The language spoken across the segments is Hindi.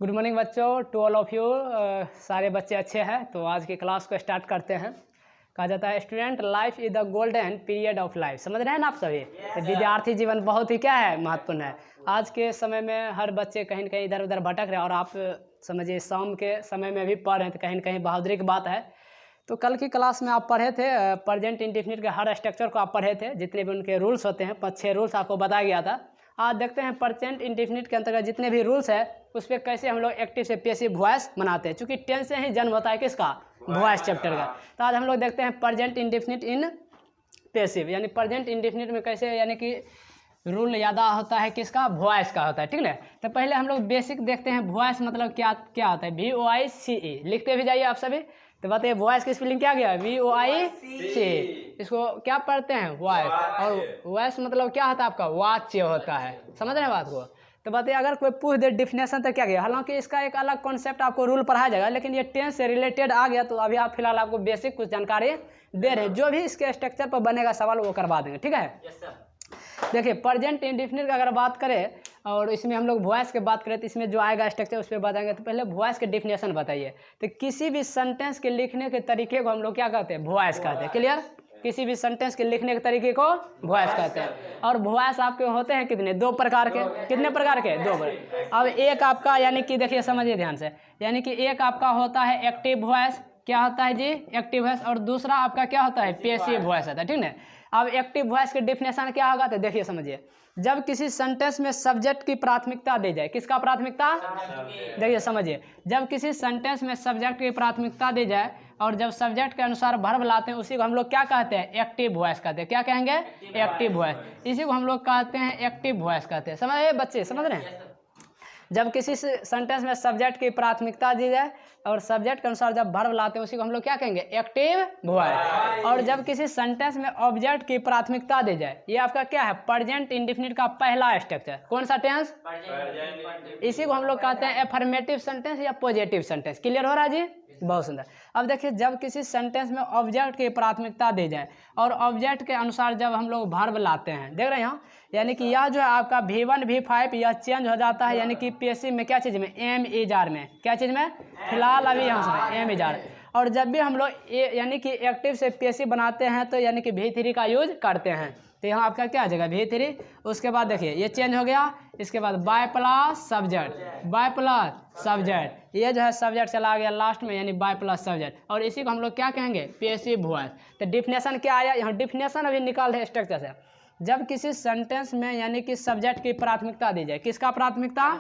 गुड मॉर्निंग बच्चों, टू ऑल ऑफ यू। सारे बच्चे अच्छे हैं तो आज की क्लास को स्टार्ट करते हैं। कहा जाता है student life is the golden period of life. समझ रहे हैं ना आप सभी? तो विद्यार्थी जीवन बहुत ही क्या है, महत्वपूर्ण है। आज के समय में हर बच्चे कहीं न कहीं इधर उधर भटक रहे हैं और आप समझिए शाम के समय में भी पढ़ रहे हैं, तो कहीं न कहीं बहादुरी की बात है। तो कल की क्लास में आप पढ़े थे प्रेजेंट इंडेफिनिट के हर स्ट्रक्चर को आप पढ़े थे, जितने भी उनके रूल्स होते हैं 5-6 रूल्स आपको बताया गया था। आज देखते हैं प्रेजेंट इंडेफिनिट के अंतर्गत जितने भी रूल्स है उस पर कैसे हम लोग एक्टिव से पैसिव वॉइस बनाते हैं, क्योंकि टेंस से ही जन्म होता है किसका, वॉइस चैप्टर का। तो आज हम लोग देखते हैं प्रेजेंट इंडेफिनिट इन पैसिव, यानी प्रेजेंट इंडेफिनिट में कैसे, यानी कि रूल यादा होता है किसका, वॉइस का होता है। ठीक है, तो पहले हम लोग बेसिक देखते हैं वॉइस मतलब क्या क्या होता है। VOICE लिखते भी जाइए आप सभी। तो बताइए वॉइस की स्पेलिंग क्या गया, VOICE। इसको क्या पढ़ते हैं, वॉइस। और वॉइस मतलब क्या होता है आपका, वाच्य होता है। समझ रहे हैं बात को? तो बताइए अगर कोई पूछ दे डिफिनेशन तो क्या गया। हालांकि इसका एक अलग कॉन्सेप्ट आपको रूल पढ़ाया जाएगा, लेकिन ये टेंस से रिलेटेड आ गया तो अभी आप फिलहाल आपको बेसिक कुछ जानकारी दे रहे हैं। जो भी इसके स्ट्रक्चर पर बनेगा सवाल वो करवा देंगे। ठीक है, देखिए प्रेजेंट इंडेफिनिट की अगर बात करें और इसमें हम लोग वॉइस की बात करें तो इसमें जो आएगा स्ट्रक्चर उस पर बताएंगे। तो पहले वॉइस के डिफिनेशन बताइए। तो किसी भी सेंटेंस के लिखने के तरीके को हम लोग क्या कहते हैं, वॉइस कहते हैं। क्लियर? किसी भी सेंटेंस के लिखने के तरीके को वॉइस कहते हैं। और वॉइस आपके होते हैं कितने, 2 प्रकार के। कितने प्रकार के, 2 प्रकार। अब एक आपका यानी कि देखिए समझिए ध्यान से, यानी कि एक आपका होता है एक्टिव वॉइस। क्या होता है जी, एक्टिव वॉइस। और दूसरा आपका क्या होता है, पैसिव वॉइस होता है। ठीक है, अब एक्टिव वॉइस की डिफिनेशन क्या होगा तो देखिए समझिए, जब किसी सेंटेंस में सब्जेक्ट की प्राथमिकता दी जाए। किसका प्राथमिकता, देखिए समझिए, जब किसी सेंटेंस में सब्जेक्ट की प्राथमिकता दी जाए और जब सब्जेक्ट के अनुसार वर्ब लाते हैं उसी को हम लोग क्या कहते हैं, एक्टिव वॉइस कहते हैं। क्या कहेंगे, एक्टिव वॉइस। इसी को हम लोग कहते हैं एक्टिव वॉइस कहते हैं। समझ रहे बच्चे, समझ रहे हैं? जब किसी सेंटेंस में सब्जेक्ट की प्राथमिकता दी जाए और सब्जेक्ट के अनुसार जब वर्ब लाते हैं उसी को हम लोग क्या कहेंगे, एक्टिव वॉइस। और जब किसी सेंटेंस में ऑब्जेक्ट की प्राथमिकता दी जाए, ये आपका क्या है, प्रेजेंट इंडेफिनिट का पहला स्ट्रक्चर। कौन सा टेंस, इसी को हम लोग कहते हैं एफर्मेटिव सेंटेंस या पॉजिटिव सेंटेंस। क्लियर हो रहा है जी, बहुत सुंदर। अब देखिए जब किसी सेंटेंस में ऑब्जेक्ट की प्राथमिकता दी जाए और ऑब्जेक्ट के अनुसार जब हम लोग वर्ब लाते हैं, देख रहे हैं यहाँ, यानी कि यह जो है आपका V1 V5 यह चेंज हो जाता है, यानी कि पैसिव में क्या चीज़ में, एम इजार में। क्या चीज़ में, फिलहाल अभी यहाँ से एम इजार। और जब भी हम लोग यानी कि एक्टिव से पैसिव बनाते हैं तो यानी कि V3 का यूज करते हैं। तो यहाँ आपका क्या आ जाएगा, V3। उसके बाद देखिए ये चेंज हो गया। इसके बाद by plus subject, by plus subject, ये जो है सब्जेक्ट चला गया लास्ट में, यानी बाय प्लस सब्जेक्ट। और इसी को हम लोग क्या कहेंगे, पैसिव वॉइस। तो डिफिनेशन क्या आया यहाँ, डिफिनेशन अभी निकाल रहे स्ट्रक्चर से। जब किसी सेंटेंस में यानी कि सब्जेक्ट की प्राथमिकता दी जाए, किसका प्राथमिकता,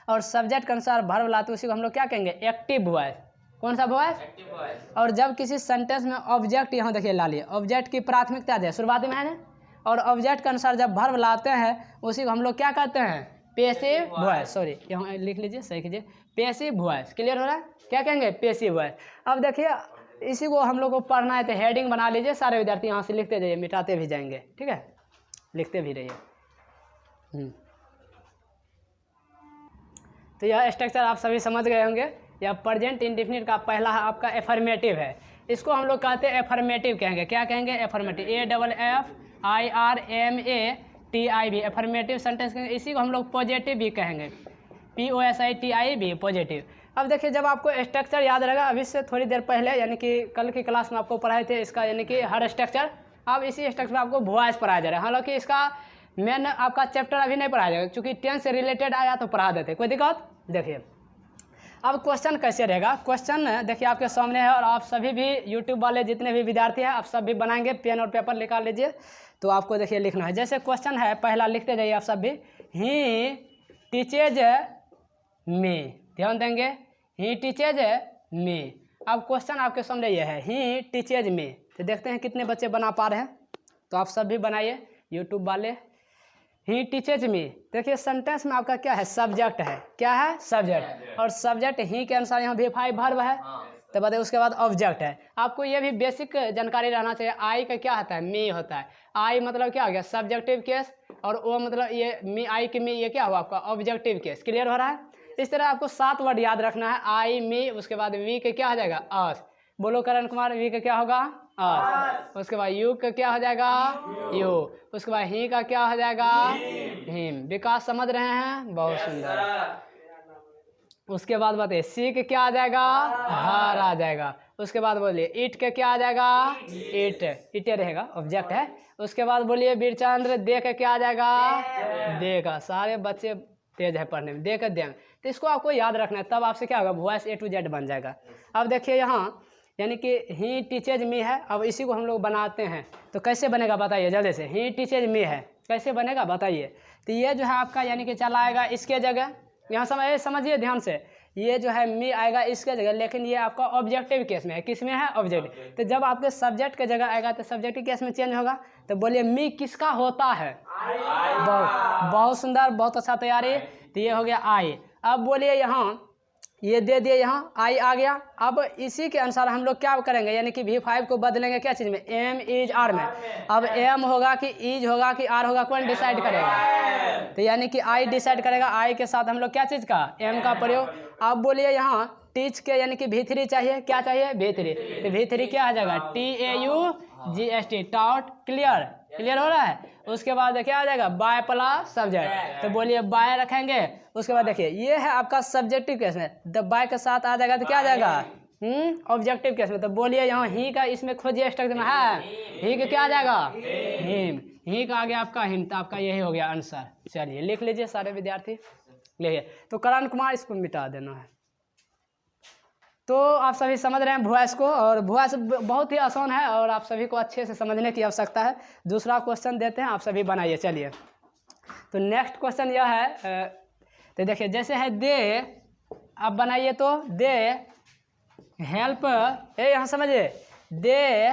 और सब्जेक्ट के अनुसार वर्ब लाते उसी को हम लोग क्या कहेंगे, एक्टिव वॉइस। कौन सा वॉइस, एक्टिव वॉइस। और जब किसी सेंटेंस में ऑब्जेक्ट, यहाँ देखिए ला लिए, ऑब्जेक्ट की प्राथमिकता दे शुरुआती में है, और ऑब्जेक्ट के अनुसार जब वर्ब लाते हैं उसी को हम लोग क्या कहते हैं, पैसिव वॉइस। सॉरी यहाँ लिख लीजिए, सही कीजिए, पैसिव वॉइस। क्लियर हो रहा है, क्या कहेंगे, पैसिव वॉइस। अब देखिए इसी को हम लोग को पढ़ना है तो हेडिंग बना लीजिए, सारे विद्यार्थी यहाँ से लिखते जाइए, मिटाते भी जाएंगे। ठीक है, लिखते भी रहिए। तो यह स्ट्रक्चर आप सभी समझ गए होंगे। यह प्रेजेंट इंडेफिनिट का पहला आपका एफर्मेटिव है। इसको हम लोग कहते हैं एफर्मेटिव कहेंगे। क्या कहेंगे, एफर्मेटिव, AFFIRMATIV, एफर्मेटिव सेंटेंस कहेंगे। इसी को हम लोग पॉजिटिव भी कहेंगे, POSITIV, पॉजिटिव। अब देखिए जब आपको स्ट्रक्चर याद रहेगा, अभी से थोड़ी देर पहले यानी कि कल की क्लास में आपको पढ़ाए थे इसका, यानी कि हर स्ट्रक्चर। अब इसी स्ट्रक्चर में आपको वॉइस पढ़ाया जा रहा है। हालांकि इसका मेन आपका चैप्टर अभी नहीं पढ़ाया जाएगा, क्योंकि टेंस से रिलेटेड आया तो पढ़ा देते, कोई दिक्कत। देखिए अब क्वेश्चन कैसे रहेगा, क्वेश्चन देखिए आपके सामने है और आप सभी भी यूट्यूब वाले जितने भी विद्यार्थी हैं आप सब भी बनाएंगे। पेन और पेपर निकाल लीजिए। तो आपको देखिए लिखना है, जैसे क्वेश्चन है पहला, लिखते जाइए आप सब भी। ही टीचेज मी, ध्यान देंगे, ही टीचेज मी। अब क्वेश्चन आपके सामने ये है, ही टीचेज मी। तो देखते हैं कितने बच्चे बना पा रहे हैं। तो आप सब भी बनाइए, यूट्यूब वाले। ही टीचेज मी, देखिए सेंटेंस में आपका क्या है, सब्जेक्ट है। क्या है, सब्जेक्ट। और सब्जेक्ट ही के अनुसार यहाँ V5 वर्ब है। तो बताइए उसके बाद ऑब्जेक्ट है। आपको ये भी बेसिक जानकारी रहना चाहिए। आई का क्या होता है, मी होता है। आई मतलब क्या हो गया, सब्जेक्टिव केस। और ओ मतलब ये मी, आई की मी, ये क्या हुआ आपका, ऑब्जेक्टिव केस। क्लियर हो रहा है? इस तरह आपको 7 वर्ड याद रखना है, आई मी। उसके बाद वी के क्या हो जाएगा, अस। बोलो करण कुमार, वी का क्या होगा, अस। उसके बाद यू का क्या हो जाएगा, यू। उसके बाद ही का क्या हो जाएगा, हिम। विकास समझ रहे हैं, बहुत सुंदर। उसके बाद बताइए सी के क्या आ जाएगा, हर आ जाएगा। उसके बाद बोलिए ईट के क्या आ जाएगा, ईट, ईटे रहेगा, ऑब्जेक्ट है। उसके बाद बोलिए वीरचंद्र, दे के क्या आ जाएगा, देगा। सारे बच्चे तेज है पढ़ने में, दे के देंगे, तो इसको आपको याद रखना है, तब आपसे क्या होगा, वॉइस A to Z बन जाएगा। अब देखिए यहाँ यानी कि ही टीचेज मी है, अब इसी को हम लोग बनाते हैं, तो कैसे बनेगा बताइए जल्दी से। ही टीचेज मी है, कैसे बनेगा बताइए। तो ये जो है आपका यानी कि चला आएगा इसके जगह, यहाँ समझिए ध्यान से, ये जो है मी आएगा इसके जगह, लेकिन ये आपका ऑब्जेक्टिव केस में है। किस में है, ऑब्जेक्टिव। तो जब आपके सब्जेक्ट के जगह आएगा तो सब्जेक्टिव केस में चेंज होगा। तो बोलिए मी किसका होता है, बहुत सुंदर, बहुत अच्छा तैयारी। तो ये हो गया आई। अब बोलिए यहाँ ये दे दिए, यहाँ आई आ गया। अब इसी के अनुसार हम लोग क्या करेंगे, यानी कि V5 को बदलेंगे क्या चीज़ में, एम इज आर में। अब एम होगा कि इज होगा कि आर होगा, कौन डिसाइड करेगा, तो यानी कि आई डिसाइड करेगा। आई के साथ हम लोग क्या चीज़ का, एम का प्रयोग। अब बोलिए यहाँ टीच के यानी कि V3 चाहिए, क्या चाहिए, V3। तो V3 क्या आ जाएगा, TAUGST, टाउट। क्लियर, क्लियर हो रहा है। उसके बाद क्या आ जाएगा, बाय प्लस सब्जेक्ट, तो बोलिए बाय रखेंगे। उसके बाद देखिए ये है आपका सब्जेक्टिव केस में, द बाय के साथ आ जाएगा तो क्या आ जाएगा, ऑब्जेक्टिव केस में। तो बोलिए यहाँ ही का इसमें खोजिए स्ट्रक्चर में है, ही का क्या आ जाएगा, हिम। ही का आ गया आपका हिम, तो आपका यही हो गया आंसर। चलिए लिख लीजिए सारे विद्यार्थी, लिखिए। तो करण कुमार इसको मिटा देना है। तो आप सभी समझ रहे हैं वॉइस को, और वॉइस बहुत ही आसान है और आप सभी को अच्छे से समझने की आवश्यकता है। दूसरा क्वेश्चन देते हैं, आप सभी बनाइए। चलिए तो नेक्स्ट क्वेश्चन यह है, तो देखिए जैसे है दे, आप बनाइए। तो दे हेल्प, यहाँ समझिए, दे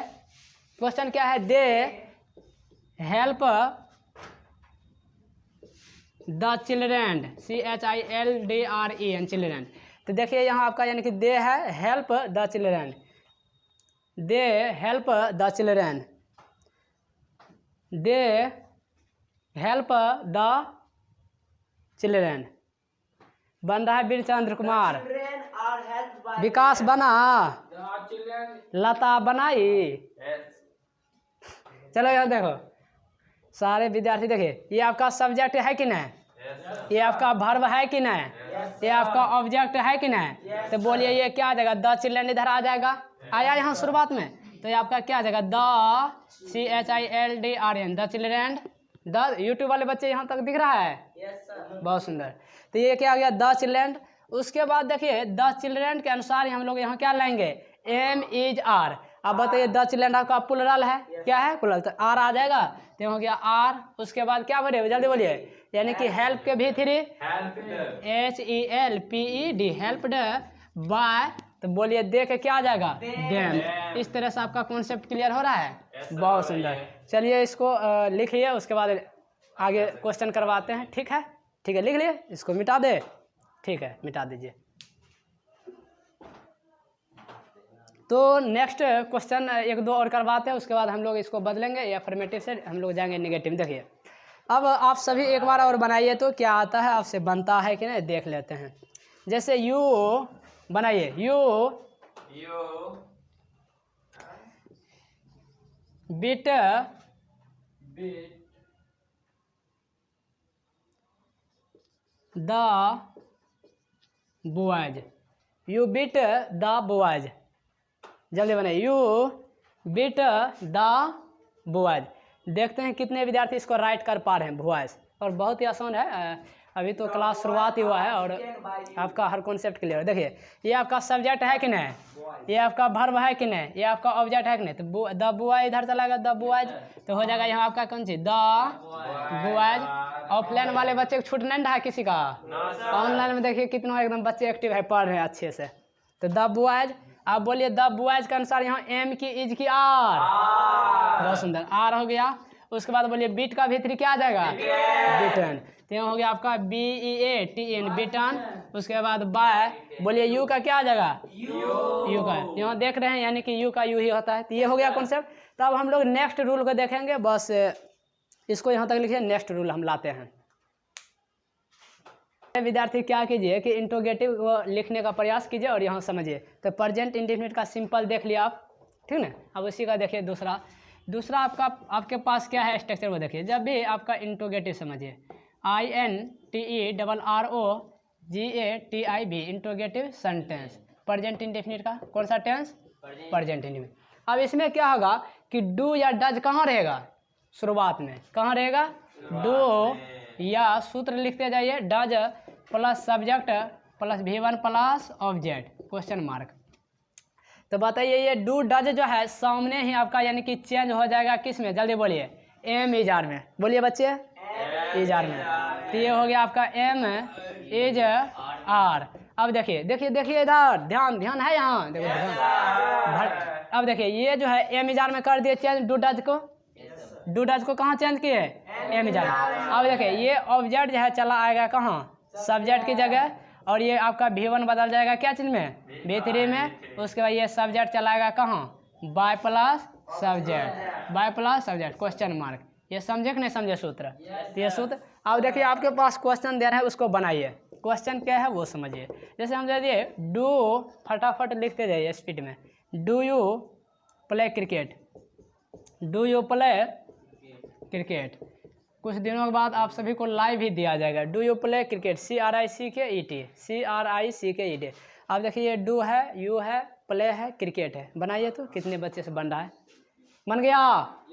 क्वेश्चन क्या है, they help the children, CHILDREN, children. तो देखिए यहाँ आपका यानी कि दे है help the children, they help the children, they help the children. बन रहा है वीरचंद्र कुमार, विकास बना, लता बनाई। चलो यहाँ देखो सारे विद्यार्थी, देखिए ये आपका सब्जेक्ट है कि नहीं, ये आपका वर्ब है कि नहीं, ये आपका ऑब्जेक्ट है कि नहीं। तो बोलिए ये क्या आ जाएगा, द चिल्ड्रेन इधर आ जाएगा, आया यहाँ शुरुआत में। तो ये आपका क्या आ जाएगा, the CHILDREN, the children. The YouTube वाले बच्चे यहाँ तक दिख रहा है, बहुत सुंदर। तो ये क्या आ गया, द चिल्ड्रेन। उसके बाद देखिए द चिल्ड्रेन के अनुसार हम लोग यहाँ क्या लाएंगे, एम इज आर। अब बताइए द चिल्ड्रेन आपका प्लुरल है, क्या है, प्लुरल, तो आर आ जाएगा, तो हो गया आर। उसके बाद क्या बोलिए, जल्दी बोलिए, यानी कि हेल्प के V3, HELPED, हेल्प्ड बाय। तो बोलिए दे के क्या आ जाएगा, देम। इस तरह से आपका कॉन्सेप्ट क्लियर हो रहा है, बहुत सुंदर। चलिए इसको लिखिए, उसके बाद आगे क्वेश्चन करवाते हैं। ठीक है, ठीक है, लिख लिए, इसको मिटा दे, ठीक है मिटा दीजिए। तो नेक्स्ट क्वेश्चन एक दो और करवाते हैं, उसके बाद हम लोग इसको बदलेंगे, या अफर्मेटिव से हम लोग जाएंगे नेगेटिव। देखिए अब आप सभी एक बार और बनाइए, तो क्या आता है आपसे, बनता है कि नहीं देख लेते हैं। जैसे यू बनाइए, you bit the boys, you bit the boys. जल्दी बनाइए, यू बिट द बॉयज। देखते हैं कितने विद्यार्थी इसको राइट कर पा रहे हैं, वॉइस। और बहुत ही आसान है, अभी तो क्लास शुरुआत ही हुआ है और आपका हर कॉन्सेप्ट क्लियर है। देखिए ये आपका सब्जेक्ट है कि नहीं, ये आपका वर्ब है कि नहीं, ये आपका ऑब्जेक्ट है कि नहीं। तो द बॉय इधर चला गया, द बॉयज, तो हो जाएगा यहाँ आपका कौन सी, द बॉयज। ऑफलाइन वाले बच्चे को छूट नहीं रहा है किसी का, ऑनलाइन में देखिए कितना एकदम बच्चे एक्टिव है, पढ़ रहे हैं अच्छे से। तो द बॉयज। आप बोलिए द बॉयज के अनुसार यहाँ एम की, इज की, आर, बहुत सुंदर, आर हो गया। उसके बाद बोलिए बीट का V3 क्या आ जाएगा, बिटन। तो यहाँ हो गया आपका BEATN, बिटन। उसके बाद बाय, बोलिए यू का क्या आ जाएगा, यू का, यहाँ देख रहे हैं यानी कि यू का यू ही होता है। तो ये हो गया कॉन्सेप्ट। तो अब हम लोग नेक्स्ट रूल को देखेंगे, बस इसको यहाँ तक लिखिए, नेक्स्ट रूल हम लाते हैं। विद्यार्थी क्या कीजिए कि इंट्रोगेटिव लिखने का प्रयास कीजिए और यहाँ समझिए। तो प्रेजेंट इंडेफिनिट का सिंपल देख लिया आप, ठीक ना। अब उसी का देखिए दूसरा आपके पास क्या है स्ट्रक्चर, वो देखिए। जब भी आपका इंट्रोगेटिव समझिए, INTERRO GATIB interrogative sentence, present indefinite का कौन सा टेंस? Present indefinite. अब इसमें क्या होगा कि डू या डज कहाँ रहेगा? शुरुआत में कहाँ रहेगा? डू या सूत्र लिखते जाइए, does plus subject plus V1 plus object question mark. तो बताइए ये डू डज जो है सामने ही आपका यानी कि चेंज हो जाएगा किस में? जल्दी बोलिए, एम इज आर में। बोलिए बच्चे, इज आर में। तो ये हो गया आपका एम इज आर। अब देखिए देखिए देखिए इधर ध्यान ध्यान है यहाँ, देखो ध्यान। अब देखिए ये जो है एम इज आर में कर दिए चेंज डू डज को। डू डज को कहाँ चेंज किए? एम इज आर में। अब देखिए ये ऑब्जेक्ट जो है चला आएगा कहाँ? सब्जेक्ट की जगह, और ये आपका V1 बदल जाएगा क्या चीज़ में? V3 में। उसके बाद ये सब्जेक्ट चलाएगा कहाँ? By plus subject, by plus subject question mark. ये समझे कि नहीं समझे सूत्र? तो ये सूत्र। अब देखिए आपके पास क्वेश्चन दे रहे हैं, उसको बनाइए। क्वेश्चन क्या है वो समझिए। जैसे हम दे दिए डू, फटाफट लिखते जाइए स्पीड में। Do you play cricket? Do you play cricket? कुछ दिनों के बाद आप सभी को लाइव ही दिया जाएगा। Do you play cricket? CRICKET, CRICKET। अब देखिए ये डू है, यू है, प्ले है, क्रिकेट है। बनाइए तो कितने बच्चे से बन रहा है? बन गया?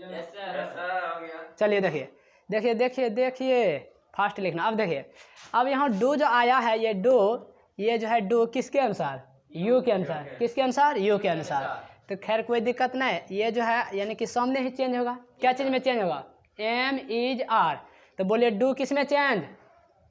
Yes sir. चलिए देखिए देखिए देखिए देखिए फास्ट लिखना। अब देखिए अब यहाँ डू जो आया है, ये डू, ये जो है डू किसके अनुसार? यू के अनुसार। किसके अनुसार? यू के अनुसार। तो खैर कोई दिक्कत नहीं, ये जो है यानी कि सामने ही चेंज होगा। क्या चीज़ में चेंज होगा? M is R. तो बोलिए डू किस में चेंज?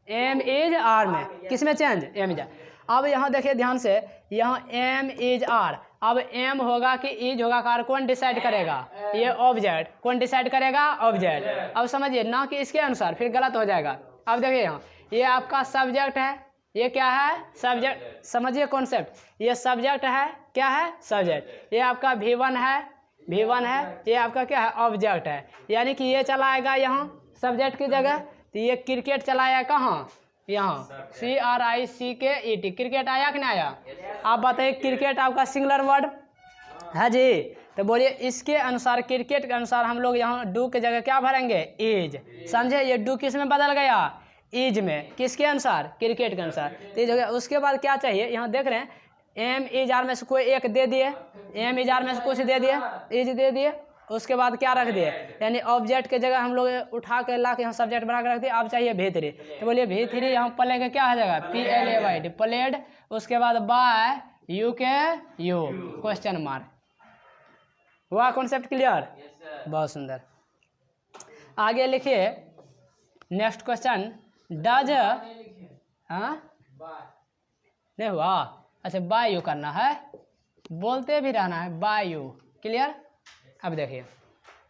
एम इज आर में। किस में चेंज? M is R. अब यहाँ देखिए ध्यान से, यहाँ एम इज आर। अब एम होगा कि इज होगा, कार कौन डिसाइड करेगा? ये ऑब्जेक्ट। कौन डिसाइड करेगा? ऑब्जेक्ट। अब समझिए ना कि इसके अनुसार, फिर गलत हो जाएगा। अब देखिए यहाँ ये आपका सब्जेक्ट है, ये क्या है? सब्जेक्ट। समझिए कॉन्सेप्ट, ये सब्जेक्ट है, क्या है? सब्जेक्ट। ये आपका V1 है, V1 है, ये आपका क्या है? ऑब्जेक्ट है। यानी कि ये चला आएगा यहाँ सब्जेक्ट की जगह। तो ये क्रिकेट चलाया कहाँ? यहाँ CRICKET। क्रिकेट आया कि नहीं आया? आप बताइए क्रिकेट आपका सिंगुलर वर्ड है जी। तो बोलिए इसके अनुसार, क्रिकेट के अनुसार हम लोग यहाँ डू के जगह क्या भरेंगे? इज। समझे? ये डू किस में बदल गया? इज में। किसके अनुसार? क्रिकेट के अनुसार। तो ये जगह उसके बाद क्या चाहिए? यहाँ देख रहे हैं एम इज आर में से कोई एक दे दिए, एम इज आर में से कुछ दे दिए, इज दे दिए। उसके बाद क्या रख दिए? यानी ऑब्जेक्ट के जगह हम लोग उठा के ला के यहाँ सब्जेक्ट बना के रख दिए। अब चाहिए V3। तो बोलिए V3 यहाँ प्ले का क्या हो जाएगा? PLAYD, played. उसके बाद बाय यू के यू क्वेश्चन मार्क। हुआ कॉन्सेप्ट क्लियर? बहुत सुंदर। आगे लिखिए नेक्स्ट क्वेश्चन। डज, हाँ नहीं हुआ? अच्छा बाय यू करना है, बोलते भी रहना है बाय यू। क्लियर? अब देखिए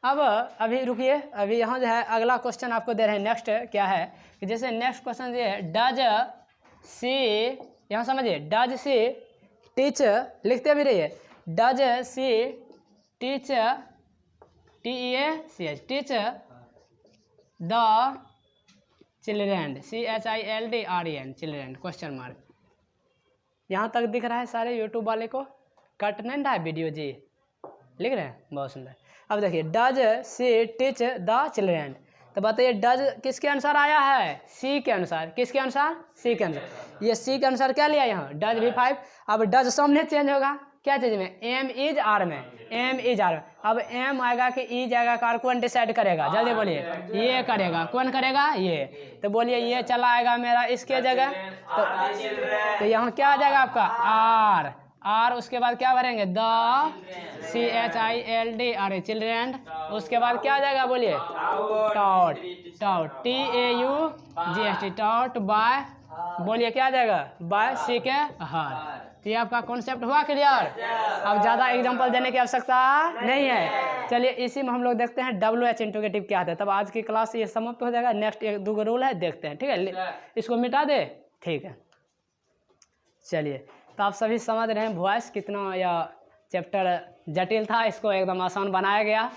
अब अभी रुकिए, अभी यहाँ जो है अगला क्वेश्चन आपको दे रहे हैं। नेक्स्ट क्या है कि जैसे नेक्स्ट क्वेश्चन ये है डज सी, यहाँ समझिए डज सी टीच, लिखते भी रहिए। Does she teach, TEACH, teach the children, CHILDREN, children question mark. यहाँ तक दिख रहा है सारे यूट्यूब वाले को? कट नहीं रहा है वीडियो जी? लिख रहे हैं? बहुत सुंदर। अब देखिए does she teach the children. तो बताइए डज किसके अनुसार आया है? सी के अनुसार। किसके अनुसार? सी के अनुसार। ये सी के अनुसार क्या लिया यहाँ? Does V5। अब डज सामने चेंज होगा क्या चीज़ में? एम इज आर में। M is R. अब एम आएगा कि ई जाएगा, कार कौन डिसाइड करेगा? जल्दी बोलिए। ये करेगा। कौन करेगा? ये। तो बोलिए ये चला आएगा मेरा इसके जगह। तो यहाँ क्या आ जाएगा आपका? आर। आर उसके बाद क्या भरेंगे? The CHILDREN, children. उसके बाद क्या आ जाएगा? बोलिए taught, taught TAUGHT, taught by, बोलिए क्या आ जाएगा? बाय सी के हर। तो ये आपका कॉन्सेप्ट हुआ क्लियर? अब ज़्यादा एग्जांपल देने की आवश्यकता नहीं है। चलिए इसी में हम लोग देखते हैं WH इंट्रोगेटिव क्या आता है। तब आज की क्लास ये समाप्त हो जाएगा। नेक्स्ट एक दो रूल है, देखते हैं। ठीक है, इसको मिटा दे। ठीक है, चलिए तो आप सभी समझ रहे हैं वॉइस कितना या चैप्टर जटिल था, इसको एकदम आसान बनाया गया।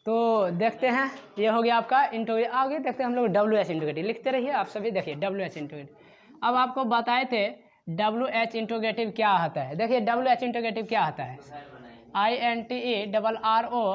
तो देखते हैं, ये हो गया आपका इंट्रोगेटिव। आगे देखते हैं हम लोग WH इंट्रोगेटिव। लिखते रहिए आप सभी। देखिए WH इंट्रोगेटिव। अब आपको बताए थे WH इंट्रोगेटिव क्या होता है। देखिए WH इंट्रोगेटिव क्या होता है? INTERRO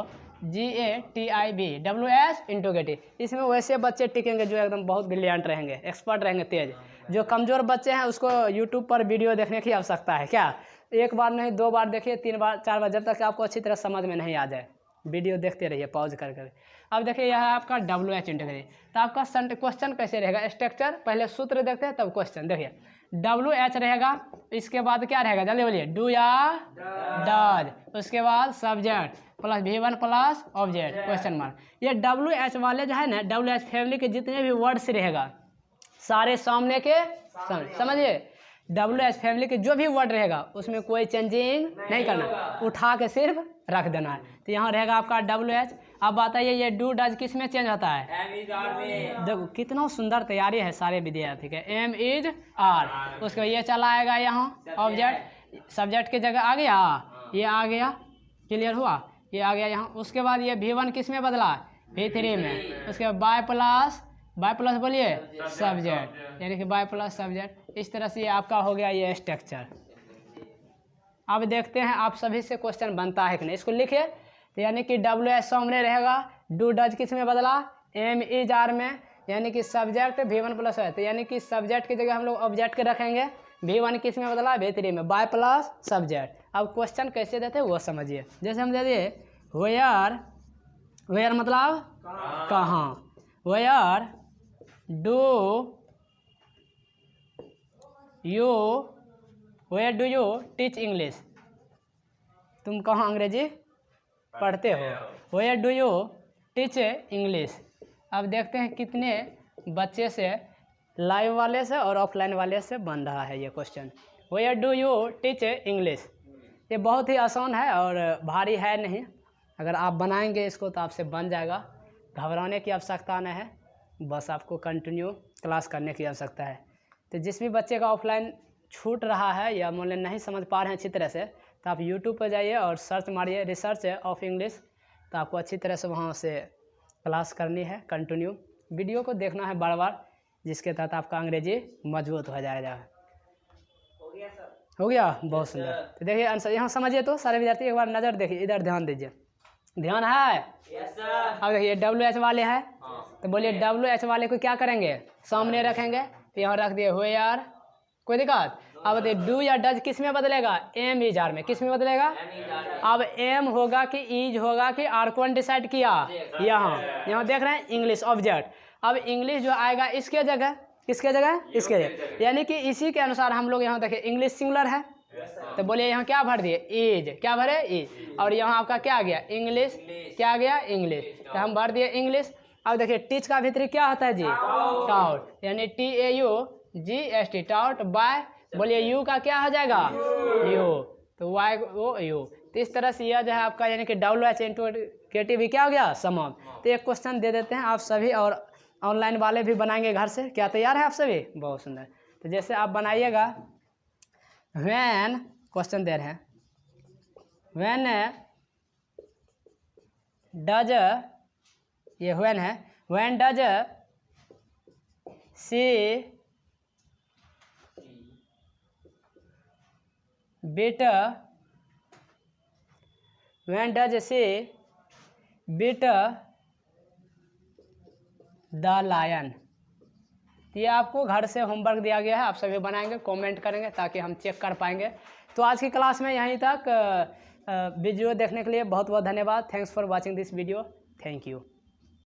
GATIB WS into Getty. इसमें वैसे बच्चे टिकेंगे जो एकदम बहुत ब्रिलियंट रहेंगे, एक्सपर्ट रहेंगे, तेज। जो कमज़ोर बच्चे हैं उसको यूट्यूब पर वीडियो देखने की आवश्यकता है। क्या एक बार नहीं 2 बार देखिए, 3 बार 4 बार, जब तक आपको अच्छी तरह समझ में नहीं आ जाए वीडियो देखते रहिए पॉज कर कर। अब देखिए यह है आपका WH इंटू गेटी। तो आपका क्वेश्चन कैसे रहेगा, स्ट्रक्चर पहले सूत्र देखते हैं तब क्वेश्चन। देखिए WH रहेगा, इसके बाद क्या रहेगा जल्दी बोलिए, डू या डज, उसके बाद subject plus V1 plus object question mark. ये WH वाले जो है ना, WH फैमिली के जितने भी वर्ड्स रहेगा सारे सामने के समझिए। WH फैमिली के जो भी वर्ड रहेगा उसमें कोई चेंजिंग नहीं करना, उठा के सिर्फ रख देना है। तो यहाँ रहेगा आपका WH। अब बताइए ये डू डज किस में चेंज होता है, देखो कितना सुंदर तैयारी है सारे विद्यार्थी के। M इज R, उसके ये चला आएगा यहाँ ऑब्जेक्ट, सब्जेक्ट की जगह आ गया, ये आ गया, क्लियर हुआ, ये आ गया यहाँ। उसके बाद ये V1 किस में बदला, V3 में, उसके बाद बाय प्लस बोलिए सब्जेक्ट, यानी कि बाय प्लस सब्जेक्ट। इस तरह से ये आपका हो गया ये स्ट्रक्चर। अब देखते हैं आप सभी से क्वेश्चन बनता है कि नहीं, इसको लिखिए। तो यानी कि WH सामने रहेगा, डू डज किस में बदला, M इज R में, यानी कि सब्जेक्ट V1 प्लस है, तो यानी कि सब्जेक्ट की जगह हम लोग ऑब्जेक्ट के रखेंगे। V1 किस में बदला, V3 में, बाय प्लस सब्जेक्ट। अब क्वेश्चन कैसे देते हैं वो समझिए। जैसे हम दे दिए वेयर मतलब कहाँ, where do you teach English, तुम कहाँ अंग्रेजी पढ़ते हो, where do you teach English. अब देखते हैं कितने बच्चे से लाइव वाले से और ऑफलाइन वाले से बन रहा है ये question. Where do you teach English, ये बहुत ही आसान है और भारी है नहीं। अगर आप बनाएंगे इसको तो आपसे बन जाएगा, घबराने की आवश्यकता नहीं है, बस आपको कंटिन्यू क्लास करने की आवश्यकता है। तो जिस भी बच्चे का ऑफलाइन छूट रहा है या मान लें नहीं समझ पा रहे हैं अच्छी तरह से, तो आप यूट्यूब पर जाइए और सर्च मारिए रिसर्च ऑफ इंग्लिश, तो आपको अच्छी तरह से वहाँ से क्लास करनी है। कंटिन्यू वीडियो को देखना है बार बार, जिसके तहत आपका अंग्रेजी मजबूत हो जाएगा। हो गया सर, हो गया, बहुत सुंदर। तो देखिए आंसर यहाँ समझिए। तो सारे विद्यार्थी एक बार नज़र देखिए, इधर ध्यान दीजिए, ध्यान है। अब देखिए WH वाले है, तो बोलिए WH वाले को क्या करेंगे, सामने रखेंगे। तो यहाँ रख दिए वेयर, कोई दिक्कत। अब देखिए डू या डज किस में बदलेगा, M इज R में, किस में बदलेगा। अब M होगा कि इज होगा कि R, कौन डिसाइड किया, यहाँ देख रहे हैं इंग्लिश ऑब्जेक्ट। अब इंग्लिश जो आएगा इसके जगह, किसके जगह, इसके जगह, यानी कि इसी के अनुसार हम लोग यहाँ देखिए इंग्लिश सिंगुलर है, तो बोलिए यहाँ क्या भर दिए, इज, क्या भरे इज, और यहाँ आपका क्या आ गया इंग्लिश, क्या आ गया इंग्लिश, तो हम भर दिए इंग्लिश। अब देखिए टीच का भीतरी क्या होता है जी, टाउट, यानी TAUGST टाउट बाय, बोलिए यू का क्या हो जाएगा यू, तो वाई वो यू। तो इस तरह से यह जो है आपका यानी कि WH इंटू KT भी क्या हो गया समम। तो एक क्वेश्चन दे देते हैं आप सभी, और ऑनलाइन वाले भी बनाएंगे घर से। क्या तैयार है आप सभी, बहुत सुंदर। तो जैसे आप बनाइएगा, व्हेन क्वेश्चन दे रहे हैं, व्हेन डज, ये व्हेन है, when does she beat, when does she beat the lion. ये आपको घर से होमवर्क दिया गया है, आप सभी बनाएंगे, कमेंट करेंगे ताकि हम चेक कर पाएंगे। तो आज की क्लास में यहीं तक। वीडियो देखने के लिए बहुत बहुत धन्यवाद। Thanks for watching this video, thank you.